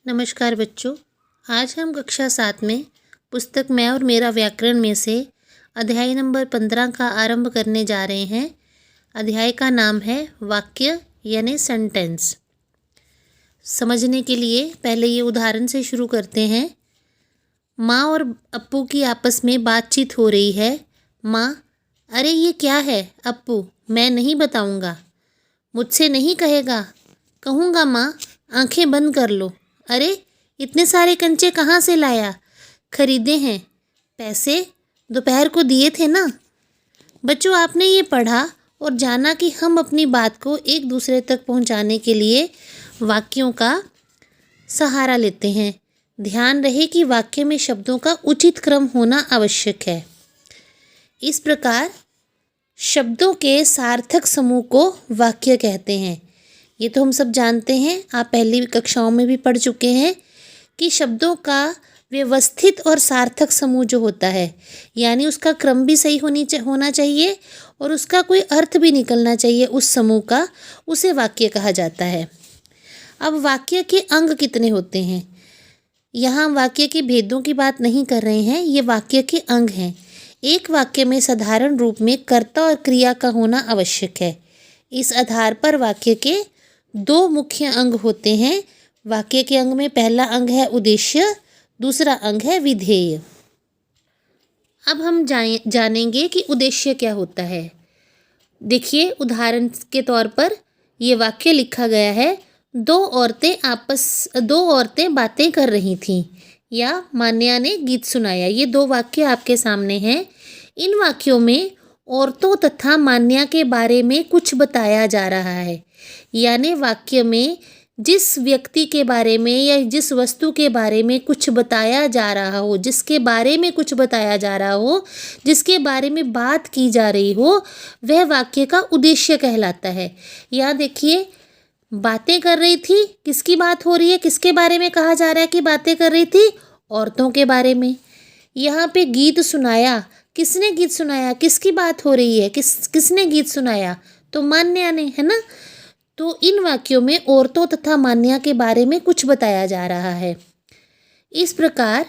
नमस्कार बच्चों। आज हम कक्षा 7 में पुस्तक मैं और मेरा व्याकरण में से अध्याय नंबर 15 का आरंभ करने जा रहे हैं। अध्याय का नाम है वाक्य यानी सेंटेंस। समझने के लिए पहले ये उदाहरण से शुरू करते हैं। माँ और अप्पू की आपस में बातचीत हो रही है। माँ: अरे ये क्या है अप्पू, मैं नहीं बताऊँगा। मुझसे नहीं कहेगा? कहूँगा माँ, आंखें बंद कर लो। अरे इतने सारे कंचे कहाँ से लाया? खरीदे हैं। पैसे दोपहर को दिए थे ना। बच्चों, आपने ये पढ़ा और जाना कि हम अपनी बात को एक दूसरे तक पहुंचाने के लिए वाक्यों का सहारा लेते हैं। ध्यान रहे कि वाक्य में शब्दों का उचित क्रम होना आवश्यक है। इस प्रकार शब्दों के सार्थक समूह को वाक्य कहते हैं। ये तो हम सब जानते हैं, आप पहली कक्षाओं में भी पढ़ चुके हैं कि शब्दों का व्यवस्थित और सार्थक समूह जो होता है, यानी उसका क्रम भी सही होना चाहिए और उसका कोई अर्थ भी निकलना चाहिए उस समूह का, उसे वाक्य कहा जाता है। अब वाक्य के अंग कितने होते हैं? यहाँ वाक्य के भेदों की बात नहीं कर रहे हैं, ये वाक्य के अंग हैं। एक वाक्य में साधारण रूप में कर्ता और क्रिया का होना आवश्यक है। इस आधार पर वाक्य के दो मुख्य अंग होते हैं। वाक्य के अंग में पहला अंग है उद्देश्य, दूसरा अंग है विधेय। अब हम जानेंगे कि उद्देश्य क्या होता है। देखिए, उदाहरण के तौर पर ये वाक्य लिखा गया है। दो औरतें बातें कर रही थीं, या मान्या ने गीत सुनाया। ये दो वाक्य आपके सामने हैं। इन वाक्यों में औरतों तथा मान्या के बारे में कुछ बताया जा रहा है, यानी वाक्य में जिस व्यक्ति के बारे में या जिस वस्तु के बारे में कुछ बताया जा रहा हो, जिसके बारे में कुछ बताया जा रहा हो, जिसके बारे में बात की जा रही हो, वह वाक्य का उद्देश्य कहलाता है। यहाँ देखिए, बातें कर रही थी, किसकी बात हो रही है? किसके बारे में कहा जा रहा है कि बातें कर रही थी? औरतों के बारे में। यहाँ पे गीत सुनाया, किसने गीत सुनाया? किसकी बात हो रही है? किसने गीत सुनाया? तो मान्या ने, है ना। तो इन वाक्यों में औरतों तथा मान्या के बारे में कुछ बताया जा रहा है। इस प्रकार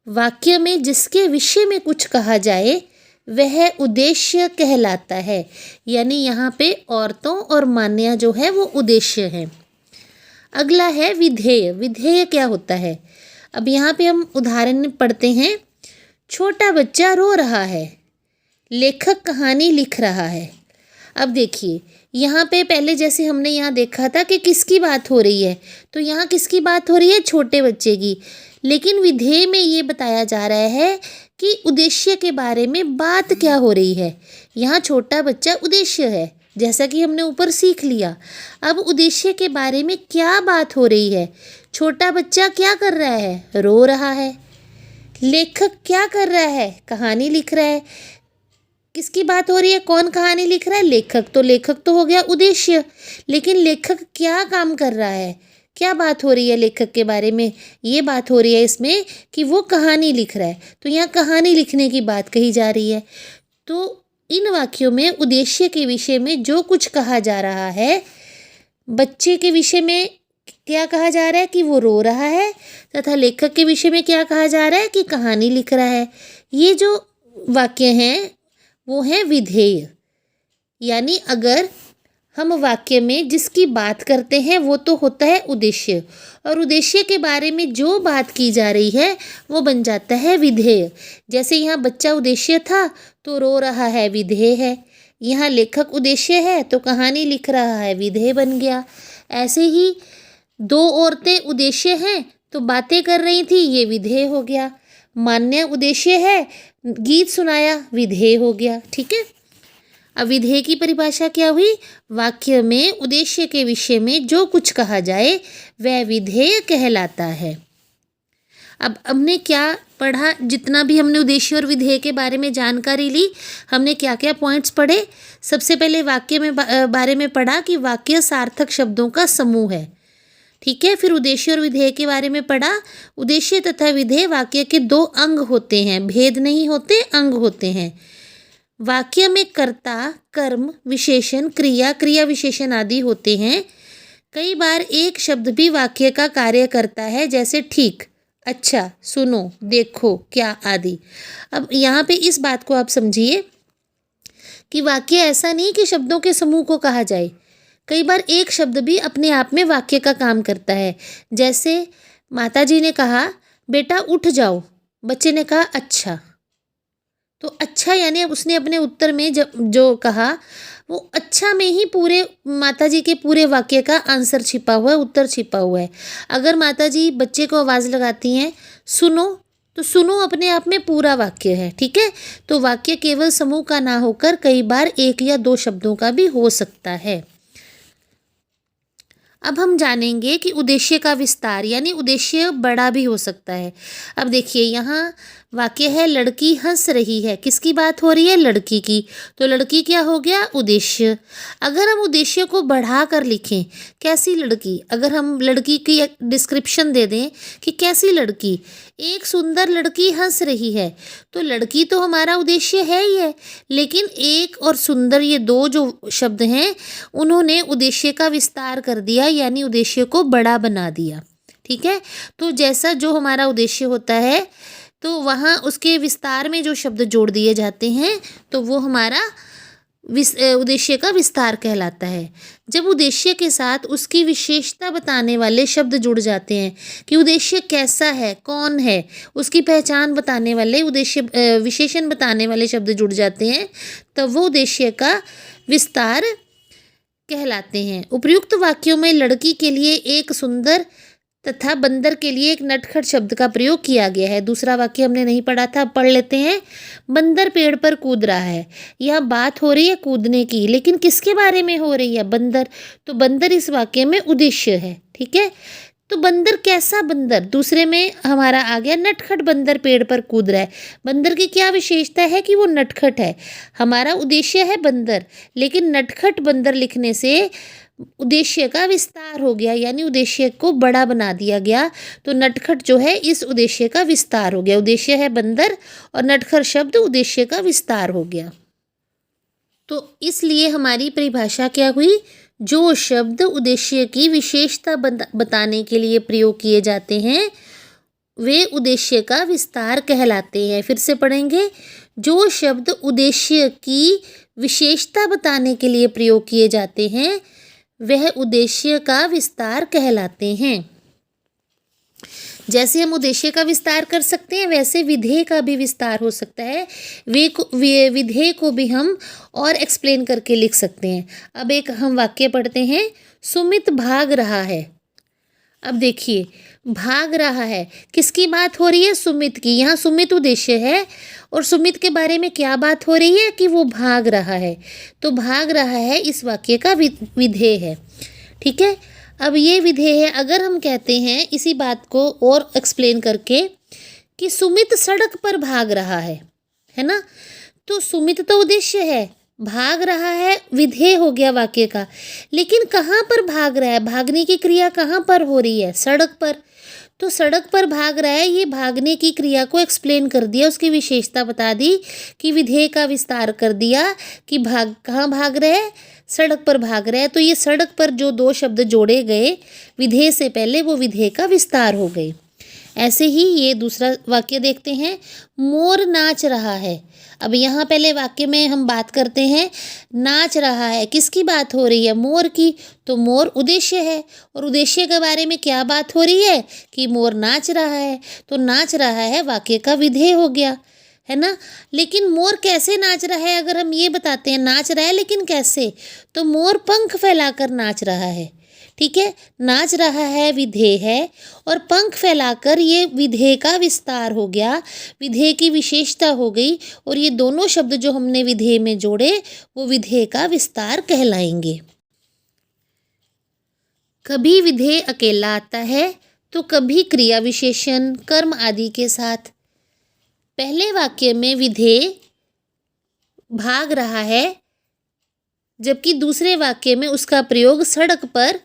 वाक्य में जिसके विषय में कुछ कहा जाए वह उद्देश्य कहलाता है, यानी यहाँ पे औरतों और मान्या जो है वो उद्देश्य है। अगला है विधेय। विधेय क्या होता है? अब यहाँ पे हम उदाहरण पढ़ते हैं। छोटा बच्चा रो रहा है, लेखक कहानी लिख रहा है। अब देखिए, यहाँ पे पहले जैसे हमने यहाँ देखा था कि किसकी बात हो रही है, तो यहाँ किसकी बात हो रही है? छोटे बच्चे की। लेकिन विधेय में ये बताया जा रहा है कि उद्देश्य के बारे में बात क्या हो रही है। यहाँ छोटा बच्चा उद्देश्य है, जैसा कि हमने ऊपर सीख लिया। अब उद्देश्य के बारे में क्या बात हो रही है? छोटा बच्चा क्या कर रहा है? रो रहा है। लेखक क्या कर रहा है? कहानी लिख रहा है। किसकी बात हो रही है? कौन कहानी लिख रहा है? लेखक। तो लेखक तो हो गया उद्देश्य, लेकिन लेखक क्या काम कर रहा है? क्या बात हो रही है लेखक के बारे में? ये बात हो रही है इसमें कि वो कहानी लिख रहा है, तो यहाँ कहानी लिखने की बात कही जा रही है। तो इन वाक्यों में उद्देश्य के विषय में जो कुछ कहा जा रहा है, बच्चे के विषय में क्या कहा जा रहा है कि वो रो रहा है, तथा लेखक के विषय में क्या कहा जा रहा है कि कहानी लिख रहा है। ये जो वाक्य हैं वो है विधेय। यानी अगर हम वाक्य में जिसकी बात करते हैं वो तो होता है उद्देश्य, और उद्देश्य के बारे में जो बात की जा रही है वो बन जाता है विधेय। जैसे यहाँ बच्चा उद्देश्य था तो रो रहा है, विधेय है। यहाँ लेखक उद्देश्य है तो कहानी लिख रहा है, विधेय बन गया। ऐसे ही दो औरतें उद्देश्य हैं तो बातें कर रही थी, ये विधेय हो गया। मान्य उद्देश्य है, गीत सुनाया, विधेय हो गया। ठीक है। अब विधेय की परिभाषा क्या हुई? वाक्य में उद्देश्य के विषय में जो कुछ कहा जाए वह विधेय कहलाता है। अब हमने क्या पढ़ा? जितना भी हमने उद्देश्य और विधेय के बारे में जानकारी ली, हमने क्या क्या पॉइंट्स पढ़े? सबसे पहले वाक्य में बारे में पढ़ा कि वाक्य सार्थक शब्दों का समूह है। ठीक है। फिर उद्देश्य और विधेय के बारे में पढ़ा। उद्देश्य तथा विधेय वाक्य के दो अंग होते हैं, भेद नहीं होते, अंग होते हैं। वाक्य में कर्ता, कर्म, विशेषण, क्रिया, क्रिया विशेषण आदि होते हैं। कई बार एक शब्द भी वाक्य का कार्य करता है, जैसे ठीक, अच्छा, सुनो, देखो, क्या आदि। अब यहाँ पे इस बात को आप समझिए कि वाक्य ऐसा नहीं कि शब्दों के समूह को कहा जाए। कई बार एक शब्द भी अपने आप में वाक्य का काम करता है। जैसे माताजी ने कहा, बेटा उठ जाओ। बच्चे ने कहा, अच्छा। तो अच्छा यानी अब उसने अपने उत्तर में जब जो कहा, वो अच्छा में ही पूरे माताजी के पूरे वाक्य का आंसर छिपा हुआ है, उत्तर छिपा हुआ है। अगर माताजी बच्चे को आवाज़ लगाती हैं, सुनो, तो सुनो अपने आप में पूरा वाक्य है। ठीक है, तो वाक्य केवल समूह का ना होकर कई बार एक या दो शब्दों का भी हो सकता है। अब हम जानेंगे कि उद्देश्य का विस्तार यानी उद्देश्य बड़ा भी हो सकता है। अब देखिए यहाँ वाक्य है, लड़की हंस रही है। किसकी बात हो रही है? लड़की की। तो लड़की क्या हो गया? उद्देश्य। अगर हम उद्देश्य को बढ़ा कर लिखें, कैसी लड़की, अगर हम लड़की की एक डिस्क्रिप्शन दे दें कि कैसी लड़की, एक सुंदर लड़की हंस रही है, तो लड़की तो हमारा उद्देश्य है ही है, लेकिन एक और सुंदर ये दो जो शब्द हैं उन्होंने उद्देश्य का विस्तार कर दिया, यानी उद्देश्य को बड़ा बना दिया। ठीक है, तो जैसा जो हमारा उद्देश्य होता है तो वहाँ उसके विस्तार में जो शब्द जोड़ दिए जाते हैं तो वो हमारा उद्देश्य का विस्तार कहलाता है। जब उद्देश्य के साथ उसकी विशेषता बताने वाले शब्द जुड़ जाते हैं कि उद्देश्य कैसा है, कौन है, उसकी पहचान बताने वाले उद्देश्य विशेषण बताने वाले शब्द जुड़ जाते हैं, तब वो उद्देश्य का विस्तार कहलाते हैं। उपर्युक्त वाक्यों में लड़की के लिए एक सुंदर तथा बंदर के लिए एक नटखट शब्द का प्रयोग किया गया है। दूसरा वाक्य हमने नहीं पढ़ा था, पढ़ लेते हैं। बंदर पेड़ पर कूद रहा है। यह बात हो रही है कूदने की, लेकिन किसके बारे में हो रही है? बंदर। तो बंदर इस वाक्य में उद्देश्य है। ठीक है, तो बंदर कैसा बंदर? दूसरे में हमारा आ गया नटखट बंदर पेड़ पर कूद रहा है। बंदर की क्या विशेषता है कि वो नटखट है। हमारा उद्देश्य है बंदर, लेकिन नटखट बंदर लिखने से उद्देश्य का विस्तार हो गया, यानी उद्देश्य को बड़ा बना दिया गया। तो नटखट जो है इस उद्देश्य का विस्तार हो गया। उद्देश्य है बंदर और नटखट शब्द उद्देश्य का विस्तार हो गया। तो इसलिए हमारी परिभाषा क्या हुई? जो शब्द उद्देश्य की विशेषता बताने के लिए प्रयोग किए जाते हैं वे उद्देश्य का विस्तार कहलाते हैं। फिर से पढ़ेंगे। जो शब्द उद्देश्य की विशेषता बताने के लिए प्रयोग किए जाते हैं वह उद्देश्य का विस्तार कहलाते हैं। जैसे हम उद्देश्य का विस्तार कर सकते हैं, वैसे विधेय का भी विस्तार हो सकता है। विधेय को भी हम और एक्सप्लेन करके लिख सकते हैं। अब एक हम वाक्य पढ़ते हैं। सुमित भाग रहा है। अब देखिए, भाग रहा है, किसकी बात हो रही है? सुमित की। यहाँ सुमित उद्देश्य है और सुमित के बारे में क्या बात हो रही है कि वो भाग रहा है। तो भाग रहा है इस वाक्य का विधेय है। ठीक है, अब ये विधेय है। अगर हम कहते हैं इसी बात को और एक्सप्लेन करके कि सुमित सड़क पर भाग रहा है ना, तो सुमित तो उद्देश्य है, भाग रहा है विधेय हो गया वाक्य का। लेकिन कहाँ पर भाग रहा है? भागने की क्रिया कहाँ पर हो रही है? सड़क पर। तो सड़क पर भाग रहा है, ये भागने की क्रिया को एक्सप्लेन कर दिया, उसकी विशेषता बता दी कि विधेय का विस्तार कर दिया कि कहाँ भाग रहा है? सड़क पर भाग रहा है। तो ये सड़क पर जो दो शब्द जोड़े गए विधेय से पहले, वो विधेय का विस्तार हो गए। ऐसे ही ये दूसरा वाक्य देखते हैं। मोर नाच रहा है। अब यहाँ पहले वाक्य में हम बात करते हैं नाच रहा है, किसकी बात हो रही है? मोर की। तो मोर उद्देश्य है और उद्देश्य के बारे में क्या बात हो रही है कि मोर नाच रहा है। तो नाच रहा है वाक्य का विधेय हो गया, है ना। लेकिन मोर कैसे नाच रहा है? अगर हम ये बताते हैं नाच रहा है, लेकिन कैसे? तो मोर पंख फैलाकर नाच रहा है। ठीक है, नाच रहा है विधेय है और पंख फैलाकर ये विधेय का विस्तार हो गया, विधेय की विशेषता हो गई। और ये दोनों शब्द जो हमने विधेय में जोड़े वो विधेय का विस्तार कहलाएंगे। कभी विधेय अकेला आता है तो कभी क्रिया विशेषण कर्म आदि के साथ। पहले वाक्य में विधेय भाग रहा है, जबकि दूसरे वाक्य में उसका प्रयोग सड़क पर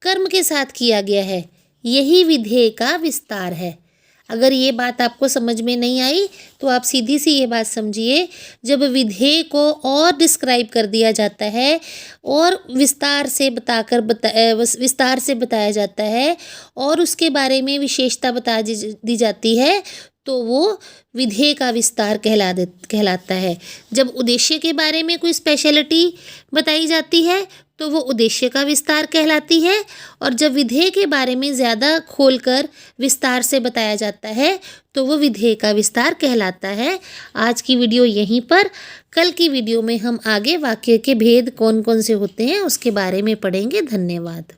कर्म के साथ किया गया है। यही विधेय का विस्तार है। अगर ये बात आपको समझ में नहीं आई तो आप सीधी सी ये बात समझिए, जब विधेय को और डिस्क्राइब कर दिया जाता है और विस्तार से बताया जाता है और उसके बारे में विशेषता बता दी जाती है, तो वो विधेय का विस्तार कहलाता है। जब उद्देश्य के बारे में कोई स्पेशलिटी बताई जाती है तो वो उद्देश्य का विस्तार कहलाती है, और जब विधेय के बारे में ज़्यादा खोलकर विस्तार से बताया जाता है तो वो विधेय का विस्तार कहलाता है। आज की वीडियो यहीं पर। कल की वीडियो में हम आगे वाक्य के भेद कौन कौन से होते हैं उसके बारे में पढ़ेंगे। धन्यवाद।